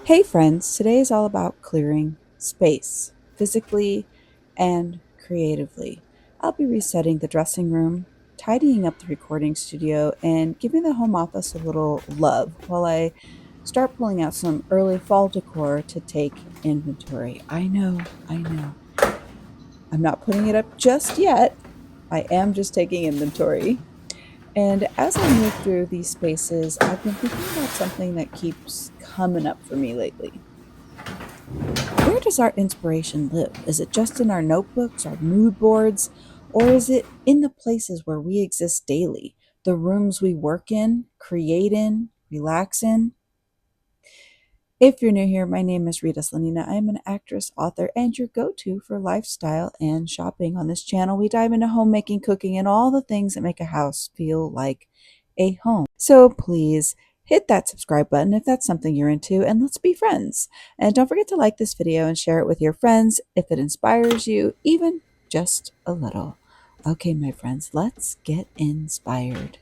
Hey friends, today is all about clearing space, physically and creatively. I'll be resetting the dressing room, tidying up the recording studio, and giving the home office a little love while I start pulling out some early fall decor to take inventory. I know. I'm not putting it up just yet. I am just taking inventory. And as I move through these spaces, I've been thinking about something that keeps coming up for me lately. Where does our inspiration live? Is it just in our notebooks, our mood boards, or is it in the places where we exist daily? The rooms we work in, create in, relax in? If you're new here, my name is Rita Slanina. I am an actress, author, and your go to for lifestyle and shopping. On this channel, we dive into homemaking, cooking, and all the things that make a house feel like a home. So please hit that subscribe button if that's something you're into, and let's be friends. And don't forget to like this video and share it with your friends if it inspires you, even just a little. Okay, my friends, let's get inspired.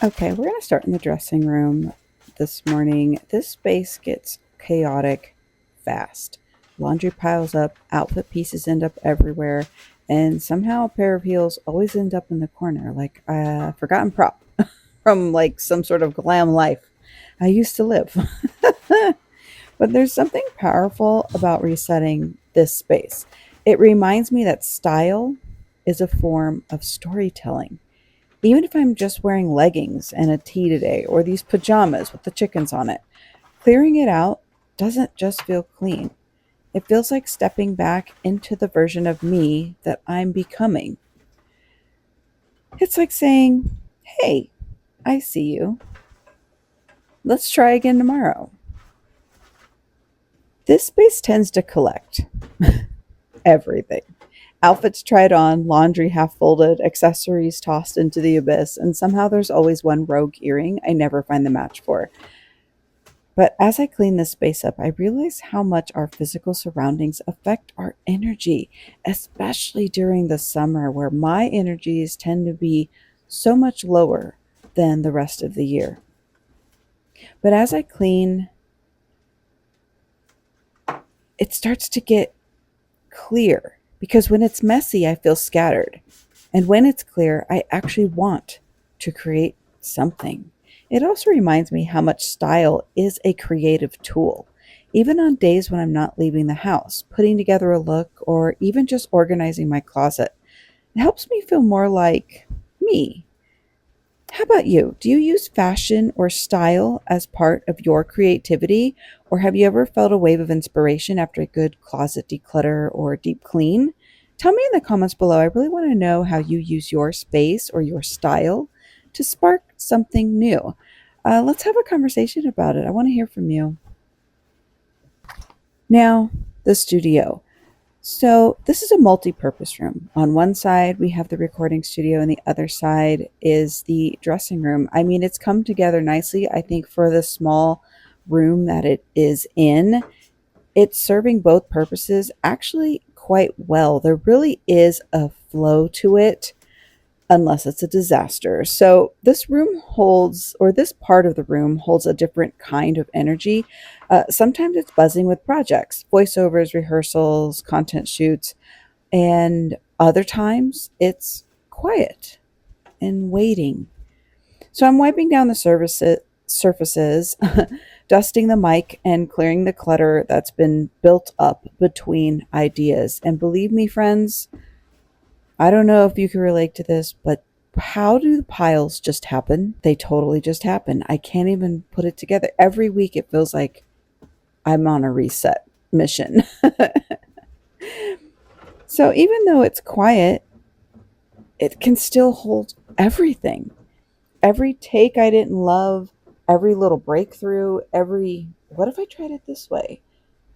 Okay, we're going to start in the dressing room this morning. This space gets chaotic fast. Laundry piles up, outfit pieces end up everywhere, and somehow a pair of heels always end up in the corner, like a forgotten prop from like some sort of glam life I used to live. But there's something powerful about resetting this space. It reminds me that style is a form of storytelling. Even if I'm just wearing leggings and a tee today, or these pajamas with the chickens on it, clearing it out doesn't just feel clean. It feels like stepping back into the version of me that I'm becoming. It's like saying, hey, I see you. Let's try again tomorrow. This space tends to collect everything. Outfits tried on, laundry half folded, accessories tossed into the abyss, and somehow there's always one rogue earring I never find the match for. But as I clean this space up, I realize how much our physical surroundings affect our energy, especially during the summer where my energies tend to be so much lower than the rest of the year. But as I clean, it starts to get clear because when it's messy, I feel scattered. And when it's clear, I actually want to create something. It also reminds me how much style is a creative tool. Even on days when I'm not leaving the house, putting together a look or even just organizing my closet, it helps me feel more like me. How about you? Do you use fashion or style as part of your creativity? Or have you ever felt a wave of inspiration after a good closet declutter or deep clean? Tell me in the comments below. I really want to know how you use your space or your style to spark something new. Let's have a conversation about it. I want to hear from you. Now, the studio. So, this is a multi purpose room. On one side, we have the recording studio, and the other side is the dressing room. I mean, it's come together nicely, I think, for the small room that it is in. It's serving both purposes actually quite well. There really is a flow to it unless it's a disaster. So this room holds, or this part of the room holds a different kind of energy. Sometimes it's buzzing with projects, voiceovers, rehearsals, content shoots, and other times it's quiet and waiting. So I'm wiping down the surfaces, dusting the mic, and clearing the clutter that's been built up between ideas. And believe me, friends, I don't know if you can relate to this, but how do the piles just happen? They totally just happen. I can't even put it together. Every week it feels like I'm on a reset mission. So even though it's quiet, it can still hold everything. Every take I didn't love, every little breakthrough, every what if I tried it this way?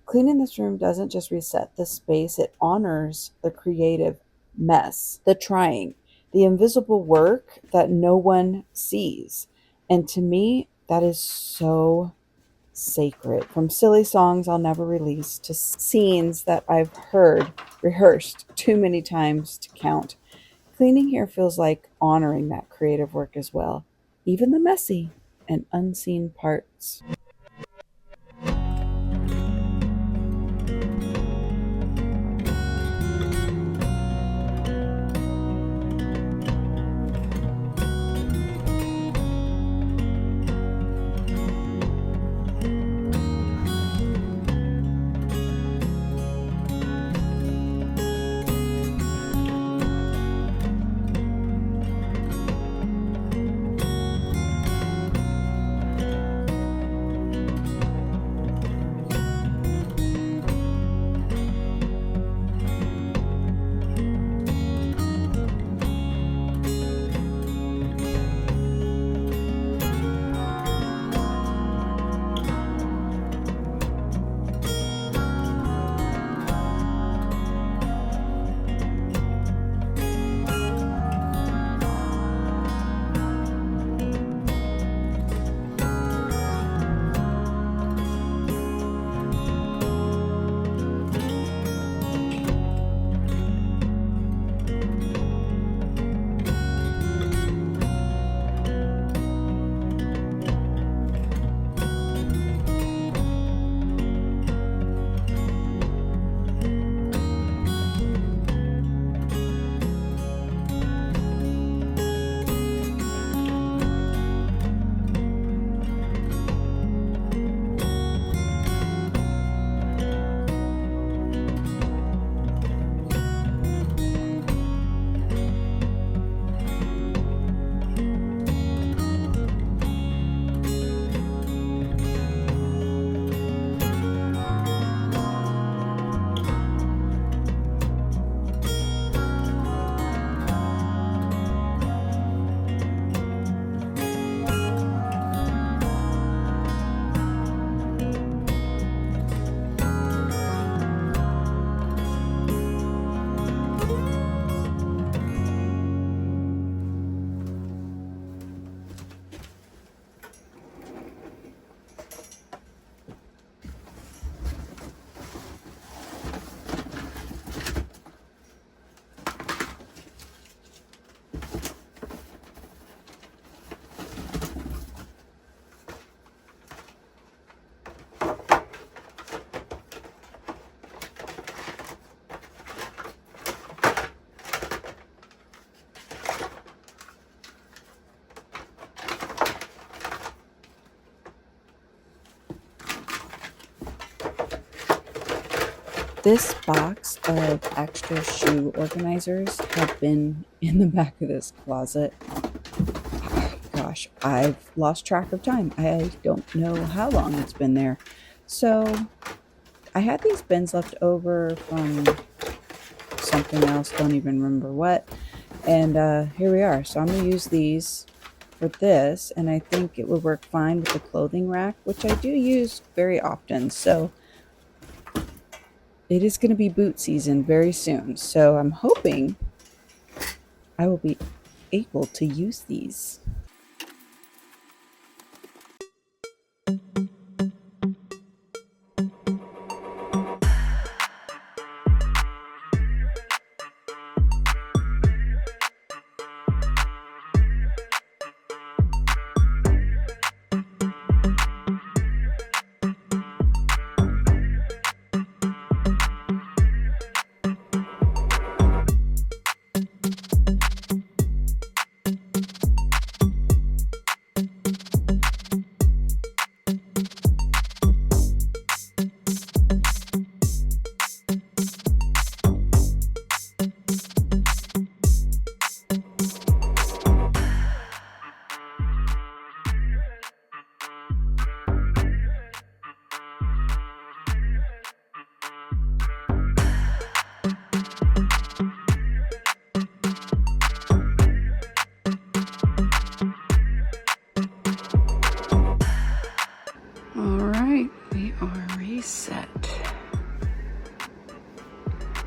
Cleaning this room doesn't just reset the space, it honors the creative mess, the trying, the invisible work that no one sees. And to me, that is so sacred. From silly songs I'll never release to scenes that I've heard rehearsed too many times to count. Cleaning here feels like honoring that creative work as well, even the messy and unseen parts. This box of extra shoe organizers have been in the back of this closet. Gosh, I've lost track of time. I don't know how long it's been there. So I had these bins left over from something else, don't even remember what. And here we are. So I'm going to use these for this, and I think it would work fine with the clothing rack, which I do use very often. So it is going to be boot season very soon, so I'm hoping I will be able to use these.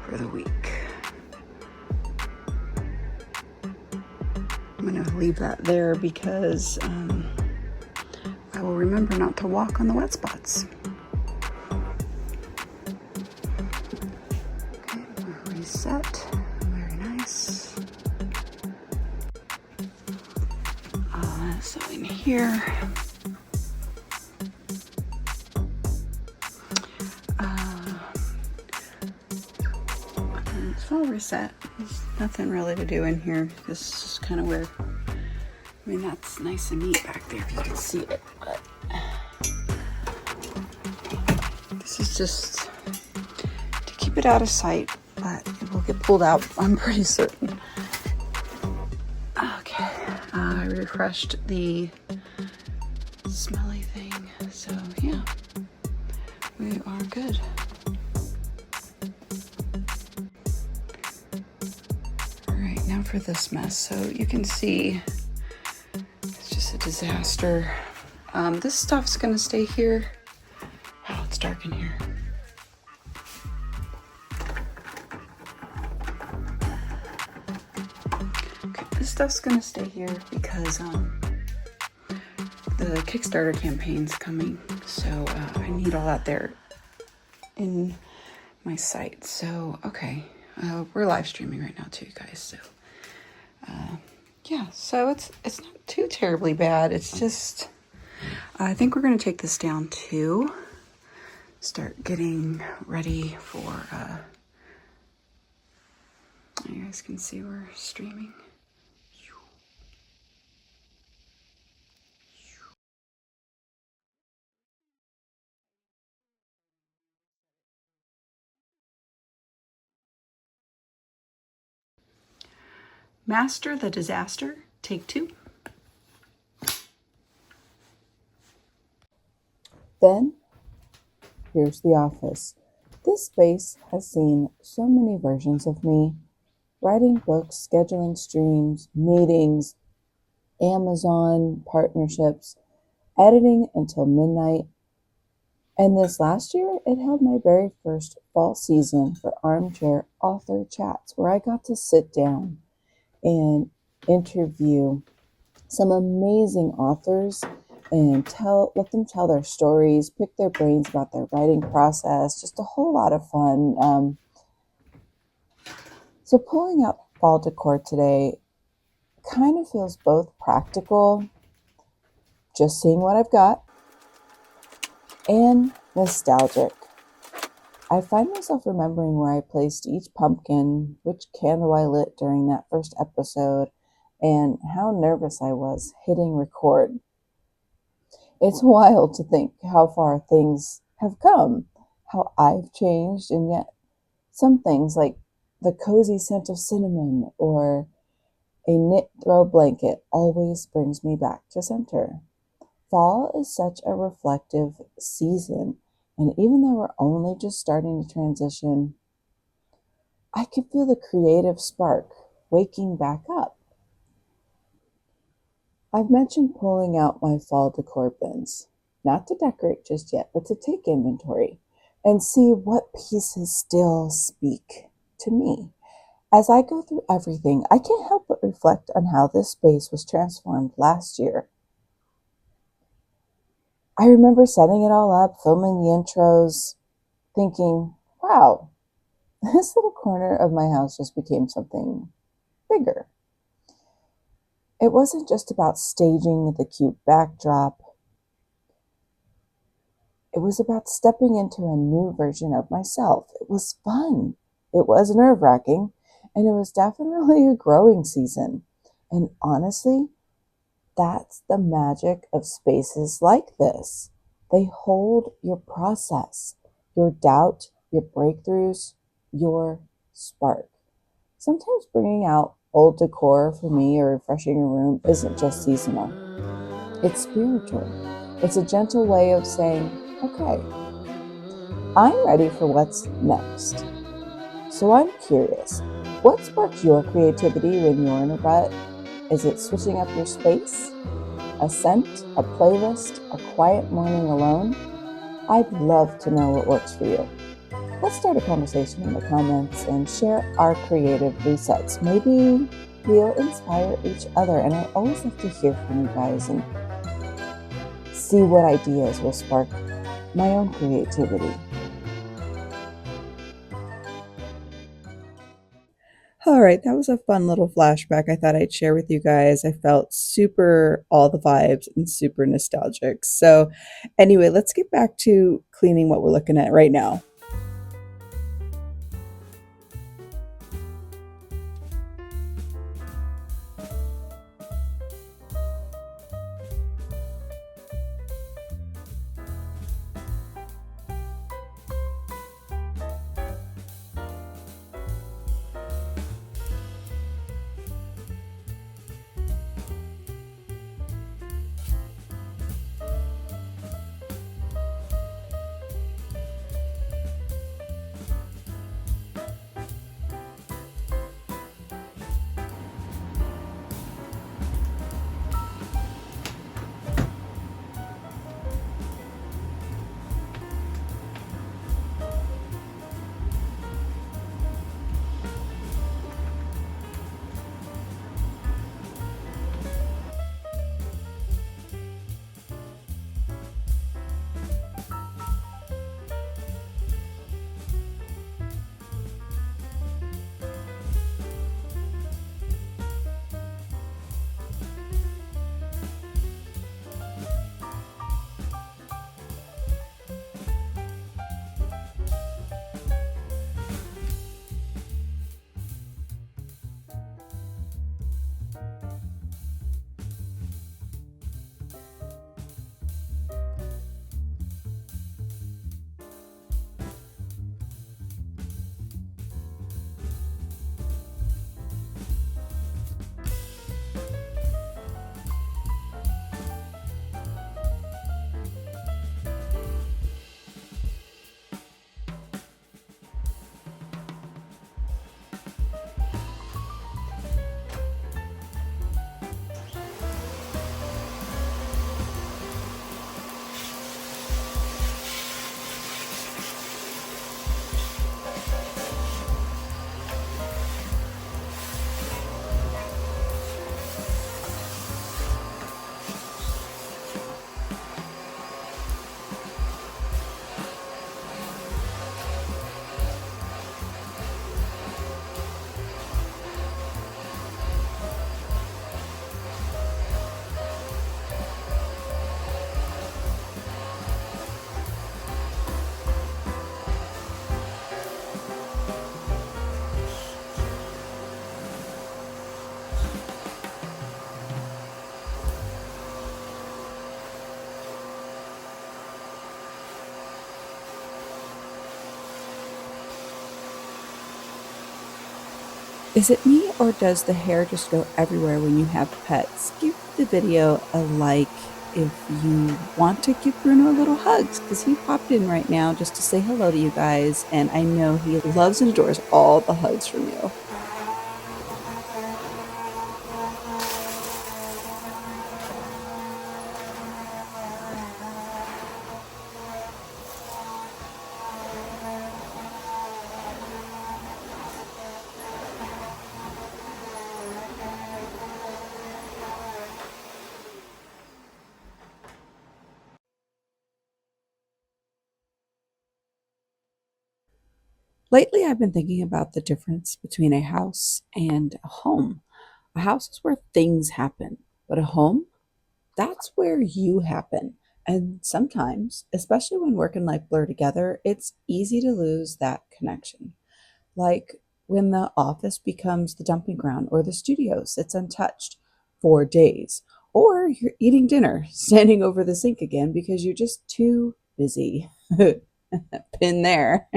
For the week. I'm going to leave that there because I will remember not to walk on the wet spots. Okay, reset. Very nice. So in here, it's all reset. There's nothing really to do in here. This is kind of weird. I mean, that's nice and neat back there if you can see it, but this is just to keep it out of sight, but it will get pulled out, I'm pretty certain. Okay, I refreshed the smelly thing, so yeah, we are good. All right, now for this mess. So you can see it's just a disaster. This stuff's gonna stay here. Wow, it's dark in here. Okay, this stuff's gonna stay here because the Kickstarter campaign's coming, so I need all that there in my site. So okay, we're live streaming right now too, guys. So yeah, so it's not too terribly bad. It's just I think we're gonna take this down too. Start getting ready for. You guys can see we're streaming. Master the Disaster, take 2. Then, here's the office. This space has seen so many versions of me. Writing books, scheduling streams, meetings, Amazon partnerships, editing until midnight. And this last year, it held my very first fall season for Armchair Author Chats, where I got to sit down and interview some amazing authors and let them tell their stories, pick their brains about their writing process, just a whole lot of fun. So pulling out fall decor today kind of feels both practical, just seeing what I've got, and nostalgic. I find myself remembering where I placed each pumpkin, which candle I lit during that first episode, and how nervous I was hitting record. It's wild to think how far things have come, how I've changed, and yet some things like the cozy scent of cinnamon or a knit throw blanket always brings me back to center. Fall is such a reflective season, and even though we're only just starting to transition, I can feel the creative spark waking back up. I've mentioned pulling out my fall decor bins, not to decorate just yet, but to take inventory and see what pieces still speak to me. As I go through everything, I can't help but reflect on how this space was transformed last year. I remember setting it all up, filming the intros, thinking, wow, this little corner of my house just became something bigger. It wasn't just about staging the cute backdrop. It was about stepping into a new version of myself. It was fun. It was nerve-wracking, and it was definitely a growing season. And honestly, that's the magic of spaces like this. They hold your process, your doubt, your breakthroughs, your spark. Sometimes bringing out old decor for me or refreshing a room isn't just seasonal. It's spiritual. It's a gentle way of saying, okay, I'm ready for what's next. So I'm curious, what sparks your creativity when you're in a rut? Is it switching up your space? A scent, a playlist, a quiet morning alone? I'd love to know what works for you. Let's start a conversation in the comments and share our creative resets. Maybe we'll inspire each other, and I always love to hear from you guys and see what ideas will spark my own creativity. All All right, that was a fun little flashback I thought I'd share with you guys. I felt super all the vibes and super nostalgic. So, anyway, let's get back to cleaning what we're looking at right now. Is it me or does the hair just go everywhere when you have pets? Give the video a like if you want to give Bruno a little hugs because he popped in right now just to say hello to you guys, and I know he loves and adores all the hugs from you. Lately, I've been thinking about the difference between a house and a home. A house is where things happen, but a home, that's where you happen. And sometimes, especially when work and life blur together, it's easy to lose that connection. Like when the office becomes the dumping ground or the studio sits untouched for days, or you're eating dinner standing over the sink again because you're just too busy. Been there.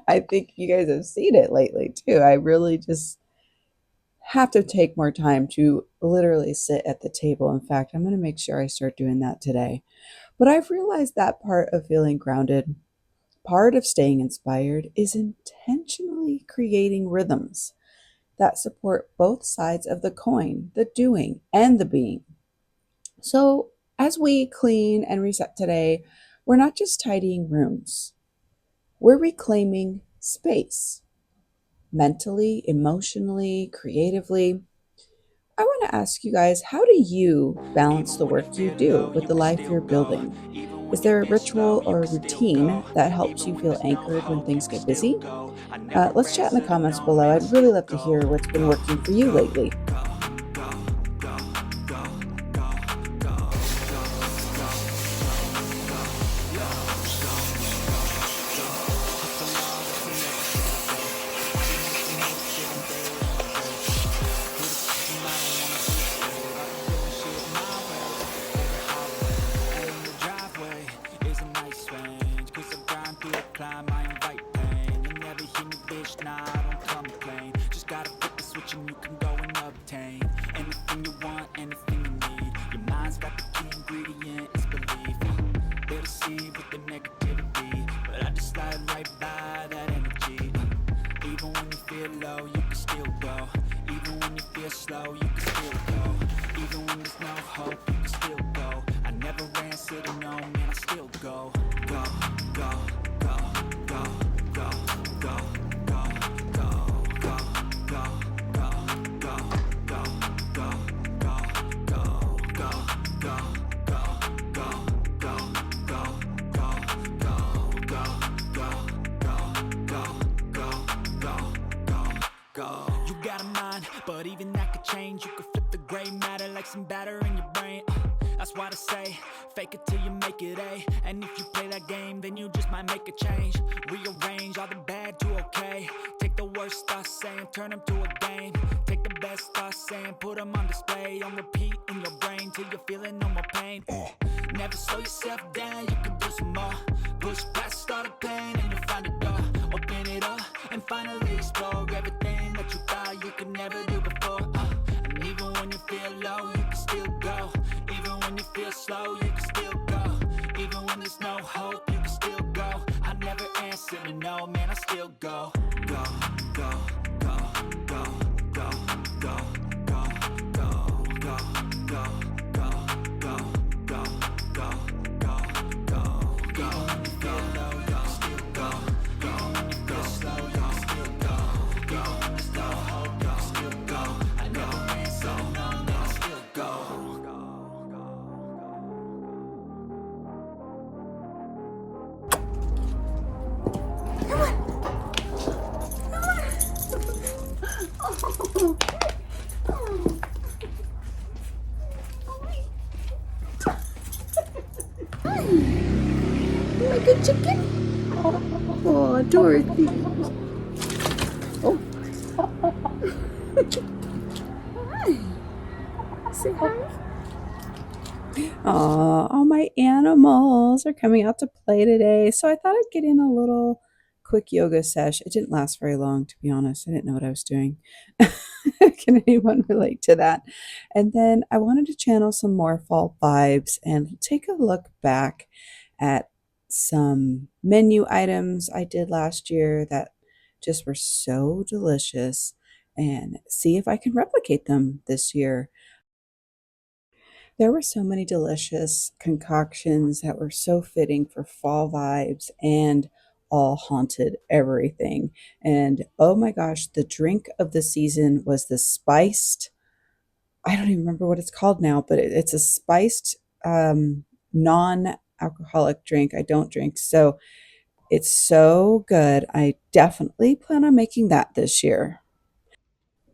I think you guys have seen it lately too. I really just have to take more time to literally sit at the table. In fact, I'm going to make sure I start doing that today. But I've realized that part of feeling grounded, part of staying inspired, is intentionally creating rhythms that support both sides of the coin, the doing and the being. So, as we clean and reset today, we're not just tidying rooms, we're reclaiming space mentally, emotionally, creatively. I want to ask you guys, how do you balance the work you do with the life you're building? Is there a ritual or routine that helps you feel anchored when things get busy? Let's chat in the comments below. I'd really love to hear what's been working for you lately. You got a mind, but even that could change. You could flip the gray matter like some batter in your brain. That's why I say, fake it till you make it A. And if you play that game, then you just might make a change. Rearrange all the bad to okay. Take the worst thoughts saying, turn them to a game. Take the best thoughts saying, put them on display. On repeat in your brain till you're feeling no more pain. Never slow yourself down, you can do some more. Push past all the pain and you'll find a door. Open it up and finally explore everything that you thought you could never do before. And even when you feel low, you can still go. Even when you feel slow, you can still go. Even when there's no hope, you can still go. I never answer to no, man, I still go. Go, go, go, go, go, go, go, go, go, go, go, go, go, go, go, go, go. When you feel low, you can still go. Even when you feel slow, you can still go. Even when there's no hope, you can still go. I never answer to no, man, I still go. Like a chicken? Oh, Dorothy. Oh. Hi. Say hi. Aw, all my animals are coming out to play today. So I thought I'd get in a little quick yoga sesh. It didn't last very long, to be honest. I didn't know what I was doing. Can anyone relate to that? And then I wanted to channel some more fall vibes and take a look back at some menu items I did last year that just were so delicious and see if I can replicate them this year. There were so many delicious concoctions that were so fitting for fall vibes and all haunted everything. And oh my gosh, the drink of the season was the spiced, I don't even remember what it's called now, but it's a spiced non-alcoholic drink. I don't drink, so it's so good. I definitely plan on making that this year.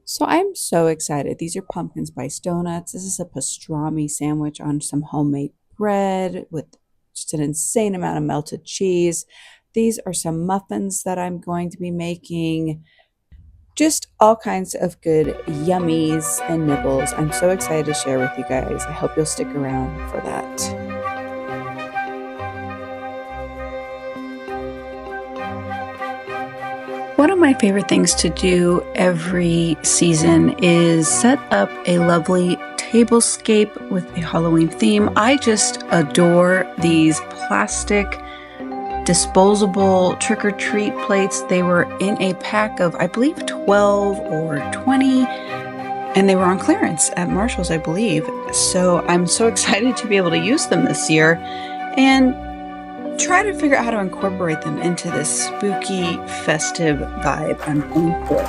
So I'm so excited. These are pumpkin spice donuts. This is a pastrami sandwich on some homemade bread with just an insane amount of melted cheese. These are some muffins that I'm going to be making. Just all kinds of good yummies and nibbles. I'm so excited to share with you guys. I hope you'll stick around for that. One of my favorite things to do every season is set up a lovely tablescape with a Halloween theme. I just adore these plastic disposable trick-or-treat plates. They were in a pack of, I believe, 12 or 20, and they were on clearance at Marshall's, I believe. So I'm so excited to be able to use them this year and try to figure out how to incorporate them into this spooky, festive vibe I'm going for.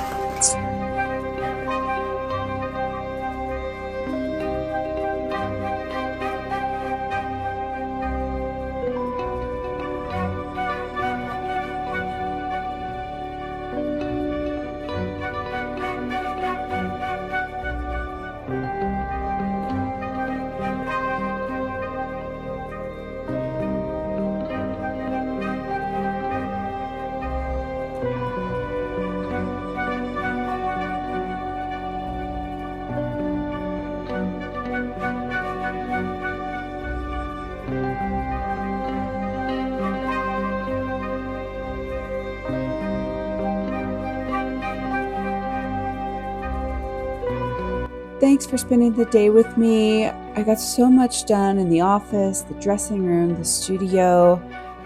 Thanks for spending the day with me. I got so much done in the office, the dressing room, the studio,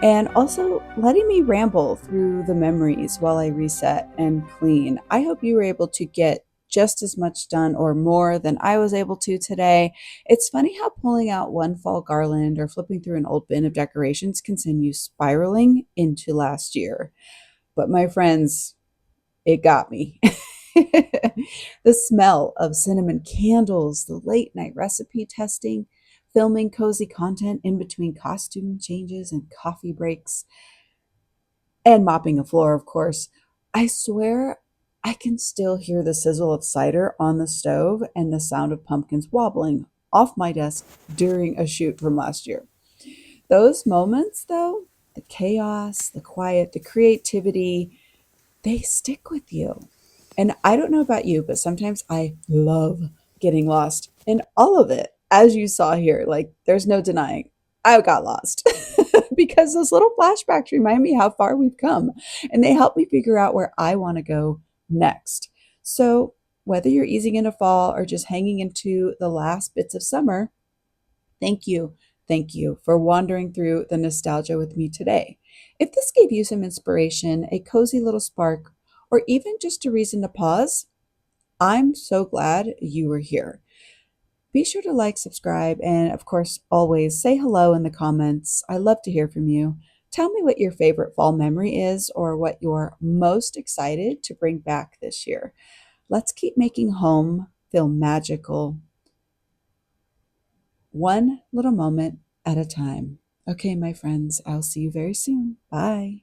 and also letting me ramble through the memories while I reset and clean. I hope you were able to get just as much done or more than I was able to today. It's funny how pulling out one fall garland or flipping through an old bin of decorations can send you spiraling into last year. But my friends, it got me. The smell of cinnamon candles, the late night recipe testing, filming cozy content in between costume changes and coffee breaks, and mopping a floor, of course. I swear I can still hear the sizzle of cider on the stove and the sound of pumpkins wobbling off my desk during a shoot from last year. Those moments, though, the chaos, the quiet, the creativity, they stick with you. And I don't know about you, but sometimes I love getting lost in all of it. As you saw here, like there's no denying I got lost because those little flashbacks remind me how far we've come and they help me figure out where I want to go next. So, whether you're easing into fall or just hanging into the last bits of summer, thank you. Thank you for wandering through the nostalgia with me today. If this gave you some inspiration, a cozy little spark, or even just a reason to pause, I'm so glad you were here. Be sure to like, subscribe, and of course, always say hello in the comments. I love to hear from you. Tell me what your favorite fall memory is or what you're most excited to bring back this year. Let's keep making home feel magical, one little moment at a time. Okay, my friends, I'll see you very soon. Bye.